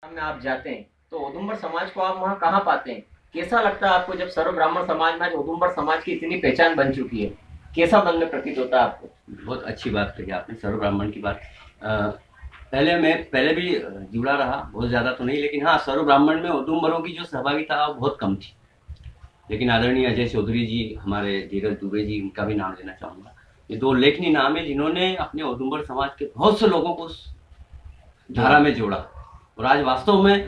में आप जाते हैं तो उदुम्बर समाज को आप वहाँ कहाँ पाते हैं? कैसा लगता है आपको जब सर्व ब्राह्मण समाज में आज उदुम्बर समाज की इतनी पहचान बन चुकी है? कैसा मन में प्रतीत होता है आपको? बहुत अच्छी बात कही आपने सर्व ब्राह्मण की बात। पहले भी जुड़ा रहा, बहुत ज़्यादा तो नहीं, लेकिन हाँ, सर्व ब्राह्मण में उदुम्बरों की जो सहभागिता वो बहुत कम थी। लेकिन आदरणीय अजय चौधरी जी, हमारे धीरज दुबे जी, इनका भी नाम लेना चाहूँगा। ये दो उल्लेखनीय नाम है जिन्होंने अपने उदुम्बर समाज के बहुत से लोगों को उस धारा में जोड़ा। और आज वास्तव में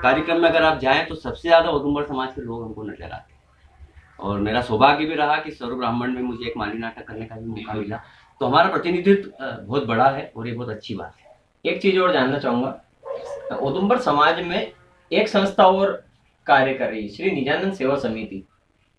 कार्यक्रम में अगर आप जाएं तो सबसे ज़्यादा उदुम्बर समाज के लोग हमको नजर आते हैं। और मेरा सौभाग्य भी रहा कि सर्व ब्राह्मण में मुझे एक माली नाटक करने का भी मौका मिला। तो हमारा प्रतिनिधित्व बहुत बड़ा है और ये बहुत अच्छी बात है। एक चीज और जानना चाहूंगा, उदुम्बर समाज में एक संस्था और कार्य कर रही है, श्री निजानंद सेवा समिति।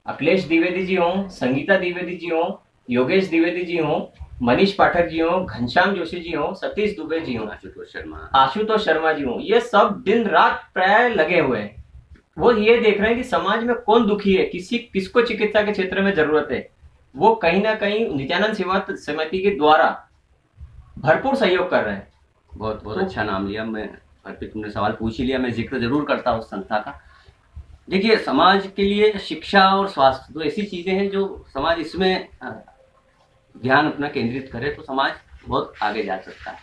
अखिलेश द्विवेदी जी हों, संगीता द्विवेदी जी हों, योगेश द्विवेदी जी हों, मनीष पाठक जी हों, घनश्याम जोशी जी हों, सतीश दुबे जी हों, आशुतोष शर्मा जी हों, ये सब दिन रात प्राय लगे हुए हैं। वो ये देख रहे हैं कि समाज में कौन दुखी है, किसको चिकित्सा के क्षेत्र में जरूरत है। वो कहीं ना कहीं नित्यानंद सेवा समिति के द्वारा भरपूर सहयोग कर रहे हैं। बहुत बहुत अच्छा नाम लिया। मैं तुमने सवाल पूछ ही लिया, मैं जिक्र जरूर करता हूँ उस संस्था का। देखिए, समाज के लिए शिक्षा और स्वास्थ्य दो ऐसी चीजें हैं जो समाज इसमें ध्यान अपना केंद्रित करे तो समाज बहुत आगे जा सकता है।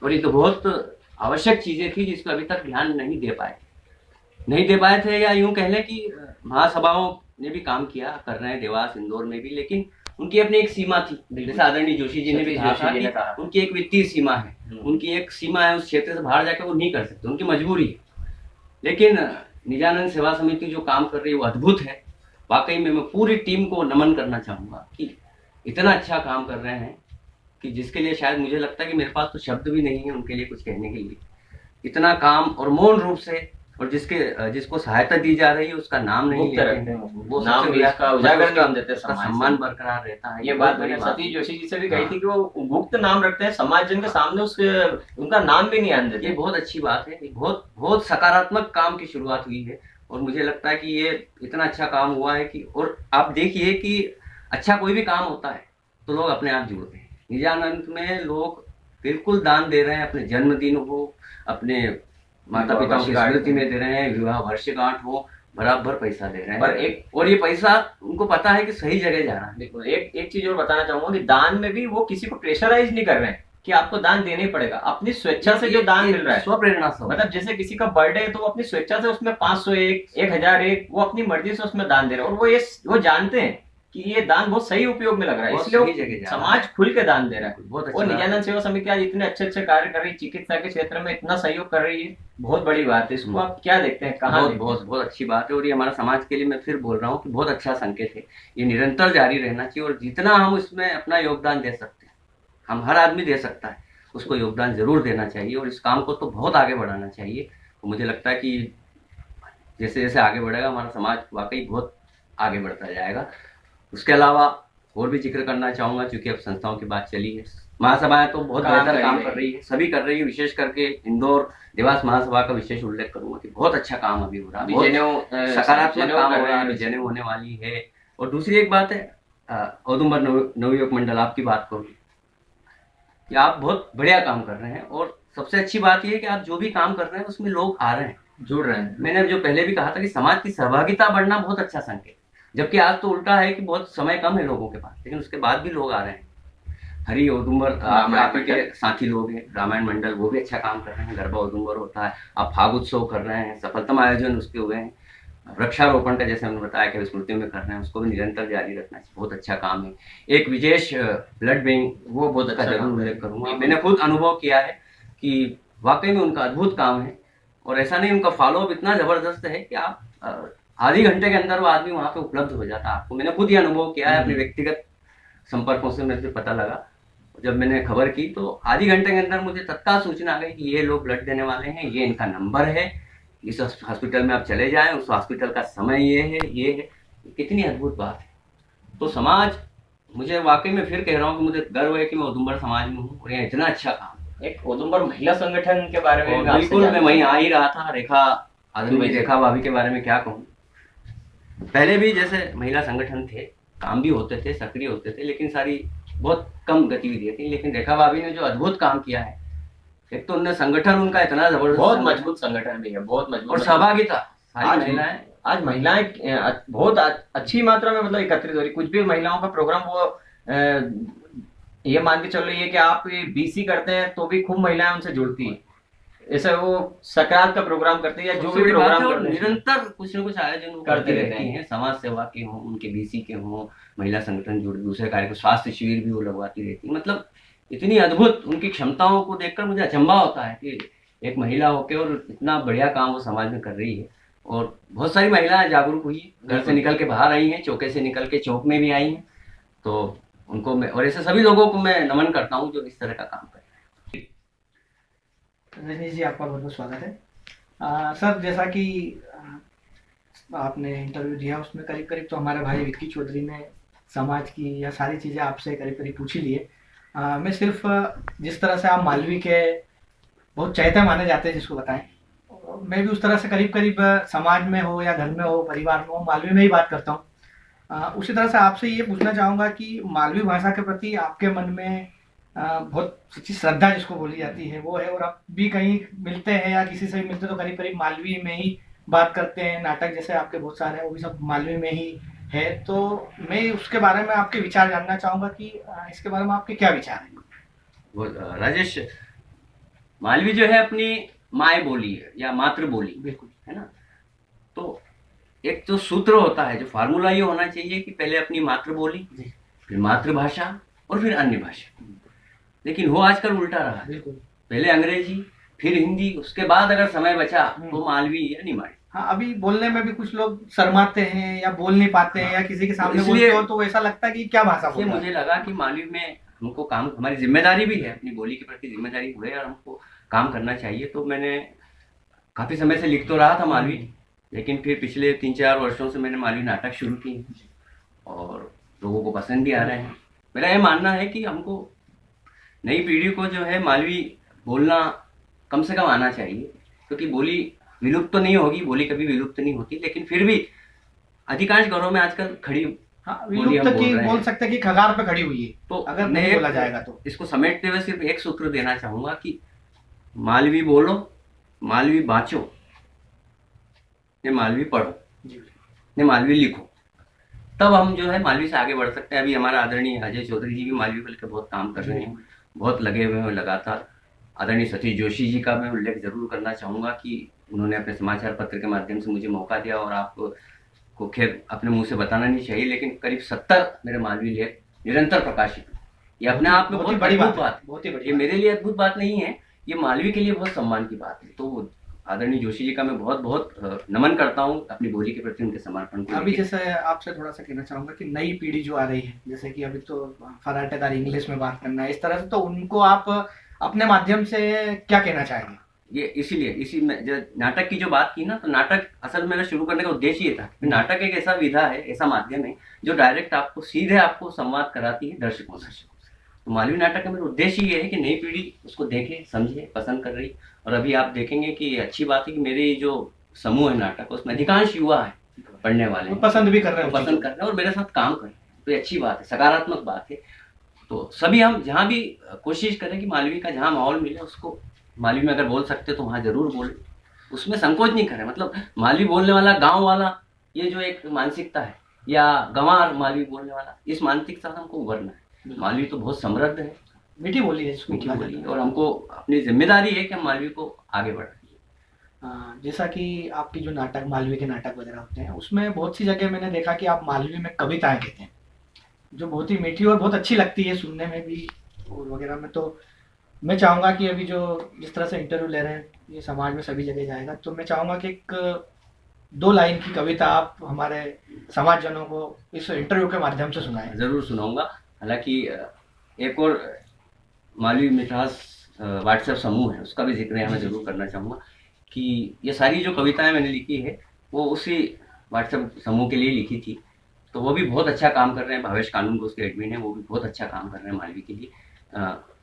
और ये तो बहुत आवश्यक चीजें थी जिसको अभी तक ध्यान नहीं दे पाए थे, या यूं कह लें कि महासभाओं ने भी काम किया, कर रहे हैं देवास इंदौर में भी, लेकिन उनकी अपनी एक सीमा थी। जैसे आदरणीय जोशी जी ने भी कहा था कि उनकी एक वित्तीय सीमा है, उनकी एक सीमा है, उस क्षेत्र से बाहर जाकर वो नहीं कर सकते, उनकी मजबूरी है। लेकिन निजानंद सेवा समिति जो काम कर रही है वो अद्भुत है। वाकई में मैं पूरी टीम को नमन करना चाहूँगा कि इतना अच्छा काम कर रहे हैं कि जिसके लिए शायद मुझे लगता है कि मेरे पास तो शब्द भी नहीं है उनके लिए कुछ कहने के लिए। इतना काम और मौन रूप से, और जिसको सहायता दी जा रही है उसका नाम नहीं लेते हैं, वो नाम उसका उजागर नहीं देते, सम्मान बरकरार रहता है। ये बात मैंने सतीश जोशी जी से भी कही थी कि वो गुप्त नाम रखते हैं, समाज जन के सामने उनका नाम भी नहीं आने देते। ये बहुत अच्छी बात है, बहुत बहुत सकारात्मक काम की शुरुआत हुई है। और मुझे लगता है कि ये इतना अच्छा काम हुआ है कि, और आप देखिए कि अच्छा कोई भी काम होता है तो लोग अपने आप जुड़ते हैं। निजानंद में लोग बिल्कुल दान दे रहे हैं, अपने जन्मदिन हो, अपने माता पिता की स्मृति में दे रहे हैं, विवाह वर्षगांठ हो, बराबर पैसा दे रहे हैं। और ये पैसा उनको पता है कि सही जगह जा रहा है। देखो, एक चीज और बताना चाहूंगा कि दान में भी वो किसी को प्रेशराइज नहीं कर रहे हैं कि आपको दान देना ही पड़ेगा। अपनी स्वेच्छा से जो दान मिल रहा है, स्वप्रेरणा से, मतलब जैसे किसी का बर्थडे है तो वो अपनी स्वेच्छा से उसमें 501, 1001 वो अपनी मर्जी से उसमें दान दे रहे हैं। और वो जानते हैं कि ये दान बहुत सही उपयोग में लग रहा है, इसलिए समाज खुल के दान दे रहा है। और नित्यानंद सेवा समिति आज इतने अच्छे अच्छे कार्य कर रही है, चिकित्सा के क्षेत्र में इतना सहयोग कर रही है, बहुत बड़ी बात है। इसको आप क्या देखते हैं, कहाँ? बहुत अच्छी बात है। और ये हमारा समाज के लिए, मैं फिर बोल रहा हूँ कि बहुत अच्छा संकेत है। ये निरंतर जारी रहना चाहिए, और जितना हम इसमें अपना योगदान दे सकते हैं, हम हर आदमी दे सकता है, उसको योगदान जरूर देना चाहिए। और इस काम को तो बहुत आगे बढ़ाना चाहिए। तो मुझे लगता है कि जैसे जैसे आगे बढ़ेगा हमारा समाज वाकई बहुत आगे बढ़ता जाएगा। उसके अलावा और भी जिक्र करना चाहूँगा, क्योंकि अब संस्थाओं की बात चली है। महासभाएं तो बहुत बेहतर काम कर रही है, सभी कर रही है। विशेष करके इंदौर देवास महासभा का विशेष उल्लेख करूंगा कि बहुत अच्छा काम अभी हो रहा है, सकारात्मक काम हो रहा है, जनेऊ होने वाली है। और दूसरी एक बात है, औदुंबर नवयुवक मंडल, आपकी बात करूँ कि आप बहुत बढ़िया काम कर रहे हैं। और सबसे अच्छी बात यह है कि आप जो भी काम कर रहे हैं उसमें लोग आ रहे हैं, जुड़ रहे हैं। मैंने जो पहले भी कहा था कि समाज की सहभागिता बढ़ना बहुत अच्छा संकेत, जबकि आज तो उल्टा है कि बहुत समय कम है लोगों के पास, लेकिन उसके बाद भी लोग आ रहे हैं। हरि औदुंबर आप के साथी लोग हैं, रामायण मंडल, वो भी अच्छा काम कर रहे हैं। गरबा औदुंबर होता है, आप फाग उत्सव कर रहे हैं, सफलतम आयोजन उसके हुए हैं। वृक्षारोपण का जैसे हमने बताया कि स्मृतियों में कर रहे हैं, उसको भी निरंतर जारी रखना चाहिए, बहुत अच्छा काम है। एक विशेष ब्लड बैंक, वो बहुत अच्छा जरूर उल्लेख करूंगा। मैंने खुद अनुभव किया है कि वाकई में उनका अद्भुत काम है। और ऐसा नहीं, उनका फॉलोअप इतना जबरदस्त है कि आप आधे घंटे के अंदर वो आदमी वहां पे उपलब्ध हो जाता है आपको। मैंने खुद ही अनुभव किया है, अपने व्यक्तिगत संपर्कों से मुझे पता लगा। जब मैंने खबर की तो आधे घंटे के अंदर मुझे तत्काल सूचना आ गई कि ये लोग ब्लड देने वाले हैं, ये इनका नंबर है, इस हॉस्पिटल में आप चले जाएं, उस हॉस्पिटल का समय ये है। कितनी अद्भुत बात है। तो समाज, मुझे वाकई में फिर कह रहा हूँ कि मुझे गर्व है कि मैं उदुम्बर समाज में हूँ और यहाँ इतना अच्छा काम। एक उदुम्बर महिला संगठन के बारे में बिल्कुल, मैं वहीं आ ही रहा था। रेखा भाभी के बारे में क्या कहूँ। पहले भी जैसे महिला संगठन थे, काम भी होते थे, सक्रिय होते थे, लेकिन सारी बहुत कम गतिविधियां थी। लेकिन रेखा भाभी ने जो अद्भुत काम किया है, एक तो उनने संगठन उनका इतना जबरदस्त, बहुत मजबूत संगठन भी है, बहुत मजबूत, और सहभागिता सारी आज महिलाएं, आज महिलाएं बहुत अच्छी मात्रा में मतलब एकत्रित हो रही। कुछ भी महिलाओं का प्रोग्राम वो ये मान के चल रही है कि आप बीसी करते हैं तो भी खूब महिलाएं उनसे जुड़ती है। ऐसे वो सकरात का प्रोग्राम करते हैं या जो सबसे भी बड़ी बात प्रोग्राम है, और करते हैं निरंतर कुछ न कुछ आयोजन वो करते करती रहते रहती हैं। हैं, समाज सेवा के हों, उनके बीसी के हों, महिला संगठन जुड़, दूसरे कार्य को, स्वास्थ्य शिविर भी वो लगवाती रहती है। मतलब इतनी अद्भुत उनकी क्षमताओं को देखकर मुझे अचंभा होता है कि एक महिला होकर और इतना बढ़िया काम वो समाज में कर रही है। और बहुत सारी महिलाएं जागरूक हुई, घर से निकल के बाहर आई हैं, चौके से निकल के चौक में भी आई हैं। तो उनको मैं, और ऐसे सभी लोगों को मैं नमन करता हूँ जो इस तरह का काम करते हैं। रजनीश जी, आपका बहुत बहुत स्वागत है। सर, जैसा कि आपने इंटरव्यू दिया उसमें करीब करीब तो हमारे भाई विक्की चौधरी ने समाज की या सारी चीज़ें आपसे करीब करीब पूछ ही लिए। मैं सिर्फ जिस तरह से आप मालवी के बहुत चहेते माने जाते हैं जिसको बताएं, मैं भी उस तरह से करीब करीब समाज में हो या घर में हो, परिवार में हो, मालवी में ही बात करता हूँ। उसी तरह से आपसे ये पूछना चाहूँगा कि मालवी भाषा के प्रति आपके मन में बहुत सच्ची श्रद्धा जिसको बोली जाती है वो है, और आप भी कहीं मिलते हैं या किसी से भी मिलते हैं तो करीब करीब मालवी में ही बात करते हैं। नाटक जैसे आपके बहुत सारे हैं वो भी सब मालवी में ही है। तो मैं उसके बारे में आपके विचार जानना चाहूँगा कि इसके बारे में आपके क्या विचार हैं। वो राजेश, मालवी जो है अपनी माय बोली है या मातृ बोली, बिल्कुल, है ना। तो एक जो सूत्र होता है, जो फार्मूला ये होना चाहिए कि पहले अपनी मातृ बोली, फिर मातृभाषा और फिर अन्य भाषा। लेकिन वो आजकल उल्टा रहा है, बिल्कुल। पहले अंग्रेजी फिर हिंदी, उसके बाद अगर समय बचा तो मालवी या निमाड़ी। हाँ, अभी बोलने में भी कुछ लोग शर्माते हैं या बोल नहीं पाते हैं या किसी के सामने इसलिए- बोलते हो तो ऐसा लगता है कि क्या भाषा बोल इसलिए रहा है। मुझे लगा कि मालवी में हमको काम, हमारी जिम्मेदारी भी है, अपनी बोली के प्रति जिम्मेदारी हुए और हमको काम करना चाहिए। तो मैंने काफी समय से लिख तो रहा था मालवी, लेकिन फिर पिछले 3-4 वर्षों से मैंने मालवी नाटक शुरू किए और लोगों को पसंद भी आ रहे हैं। मेरा यह मानना है कि हमको नई पीढ़ी को जो है मालवी बोलना कम से कम आना चाहिए, क्योंकि बोली विलुप्त तो नहीं होगी, बोली कभी विलुप्त नहीं होती, लेकिन फिर भी अधिकांश घरों में आजकल खड़ी, हाँ, बोली विलुप्त हम बोल की रहे बोल हैं। सकते हैं कि कगार पे खड़ी हुई है, तो अगर मैं नहीं एक- बोला जाएगा तो। इसको समेटते हुए सिर्फ एक सूत्र देना चाहूंगा कि मालवी बोलो, मालवी बाँचो, ने मालवी पढ़ो, ने मालवी लिखो, तब हम जो है मालवी से आगे बढ़ सकते हैं। अभी हमारा आदरणीय अजय चौधरी जी भी मालवी को लेकर बहुत काम कर रहे हैं, बहुत लगे हुए हैं लगातार। आदरणीय सतीश जोशी जी का मैं उल्लेख जरूर करना चाहूंगा कि उन्होंने अपने समाचार पत्र के माध्यम से मुझे मौका दिया, और आपको खैर अपने मुंह से बताना नहीं चाहिए, लेकिन करीब 70 मेरे मालवी लेख निरंतर प्रकाशित। ये अपने आप में बहुत बड़ी अद्भुत बात है, बात, बहुत ही बड़ी ये मेरे लिए अद्भुत बात नहीं है, ये मालवी के लिए बहुत सम्मान की बात है। तो आदरणीय जोशी जी का मैं बहुत बहुत नमन करता हूँ अपनी बोली के प्रति उनके समर्पण को। अभी जैसे आपसे थोड़ा सा कहना चाहूंगा कि नई पीढ़ी जो आ रही है, जैसे कि अभी तो फराटेदार इंग्लिश में बात करना है इस तरह से, तो उनको आप अपने माध्यम से क्या कहना चाहेंगे। ये इसीलिए इसी में जो नाटक की जो बात की ना, तो नाटक असल में मेरा शुरू करने का उद्देश्य ये था कि नाटक एक ऐसा विधा है, ऐसा माध्यम है जो डायरेक्ट आपको सीधे आपको संवाद कराती है दर्शकों से। तो मालवी नाटक का मेरा उद्देश्य ये है कि नई पीढ़ी उसको देखे, समझे, पसंद कर रही। और अभी आप देखेंगे कि अच्छी बात है कि मेरे जो समूह है नाटक, उसमें अधिकांश युवा है, पढ़ने वाले हैं, पसंद भी कर रहे हैं, पसंद कर रहे हैं और मेरे साथ काम कर रहे हैं। तो ये अच्छी बात है, सकारात्मक बात है। तो सभी हम जहाँ भी कोशिश करें कि मालवी का जहाँ माहौल मिले उसको मालवी में अगर बोल सकते तो वहाँ जरूर बोले, उसमें संकोच नहीं करें। मतलब मालवी बोलने वाला गांव वाला, ये जो एक मानसिकता है, या गंवार मालवी बोलने वाला, इस मानसिकता से हमको उभरना है। मालवी तो बहुत समृद्ध है, मीठी बोली है इसको, मीठी बोली है, और हमको अपनी जिम्मेदारी है कि हम मालवी को आगे बढ़ाएं। जैसा कि आपकी जो नाटक, मालवी के नाटक वगैरह होते हैं, उसमें बहुत सी जगह मैंने देखा कि आप मालवी में कविताएं कहते हैं, जो बहुत ही मीठी और बहुत अच्छी लगती है सुनने में भी और वगैरह में। तो मैं चाहूँगा कि अभी जो जिस तरह से इंटरव्यू ले रहे हैं, ये समाज में सभी जगह जाएगा, तो मैं चाहूँगा कि एक 2 लाइन की कविता आप हमारे समाजजनों को इस इंटरव्यू के माध्यम से सुनाएं। जरूर सुनाऊंगा। हालांकि एक और मालवी मिठास व्हाट्सएप समूह है, उसका भी जिक्र यहाँ मैं जरूर करना चाहूँगा कि ये सारी जो कविताएं मैंने लिखी है वो उसी व्हाट्सएप समूह के लिए लिखी थी। तो वो भी बहुत अच्छा काम कर रहे हैं, भावेश कानून को उसके एडमिन है, वो भी बहुत अच्छा काम कर रहे हैं मालवी के लिए।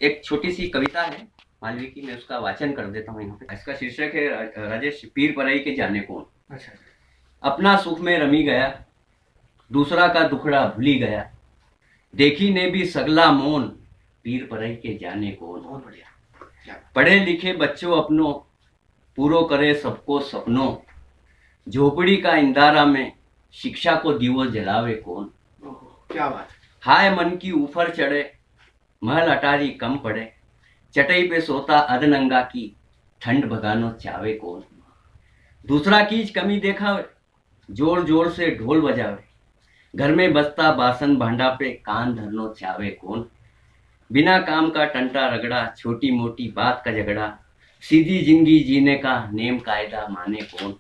एक छोटी सी कविता है मालवी की, मैं उसका वाचन कर देता हूँ यहाँ पे। इसका शीर्षक है राजेश, पीर परई के जाने कौन। अच्छा, अपना सुख में रमी गया, दूसरा का दुखड़ा भूली गया, देखी ने भी सगला मोन, पीर परई के जाने कौन। बहुत बढ़िया। पढ़े लिखे बच्चों अपनों, पूरो करे सबको सपनों, झोपड़ी का इंदारा में शिक्षा को दीवो जलावे कौन। क्या बात है। हाय मन की ऊपर चढ़े, महल अटारी कम पड़े, चटई पे सोता अधनंगा की, ठंड भगानो चावे कौन। दूसरा कीज कमी देखावे, जोर जोर से ढोल बजावे, घर में बजता बासन भांडा पे कान धरनो चावे कौन। बिना काम का टंटा रगड़ा, छोटी मोटी बात का झगड़ा, सीधी जिंदगी जीने का नेम कायदा माने कौन।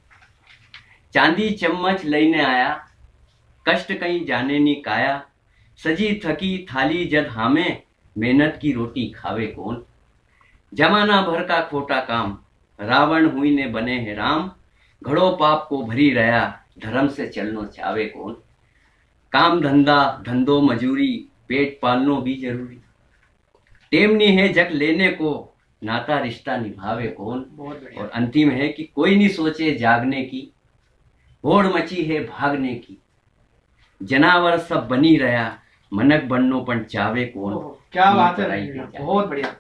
चांदी चम्मच लईने आया, कष्ट कहीं जाने नी काया, सजी थकी थाली जद हामे, मेहनत की रोटी खावे कौन। जमाना भर का खोटा काम, रावण हुई ने बने हैं राम, घड़ो पाप को भरी रहा, धर्म से चलनो चावे कौन। काम धंधा धंधो मजूरी, पेट पालनो भी जरूरी, टेमनी है जग लेने को, नाता रिश्ता निभावे कौन। बहुत बढ़िया। और अंतिम है कि कोई नहीं सोचे जागने की, होड़ मची है भागने की, जनावर सब बनी रहा, मनक बननो पण चावे कौन। क्या ये बात है पढ़ाई रजनीश भैया, की जाती बहुत बढ़िया।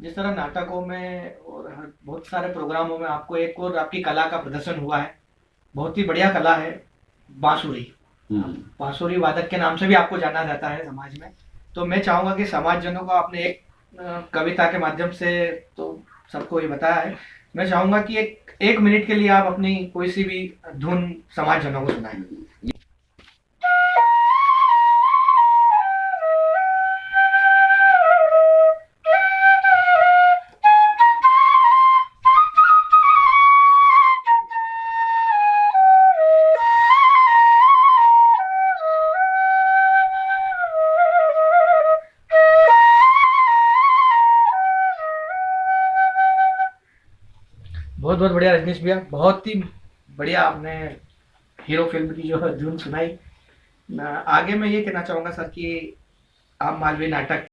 जिस तरह नाटकों में और बहुत सारे प्रोग्रामों में आपको एक और आपकी कला का प्रदर्शन हुआ है, बहुत ही बढ़िया कला है बांसुरी। बांसुरी वादक के नाम से भी आपको जाना जाता है समाज में। तो मैं चाहूंगा कि समाजजनों को आपने एक कविता के माध्यम से तो सबको ये बताया है, मैं चाहूंगा कि एक मिनट के लिए आप अपनी कोई सी भी धुन समाजजनों को सुनाएं। बहुत बहुत बढ़िया रजनीश भैया, बहुत ही बढ़िया आपने हीरो फिल्म की जो धुन सुनाई। आगे मैं ये कहना चाहूँगा सर कि आप मालवी नाटक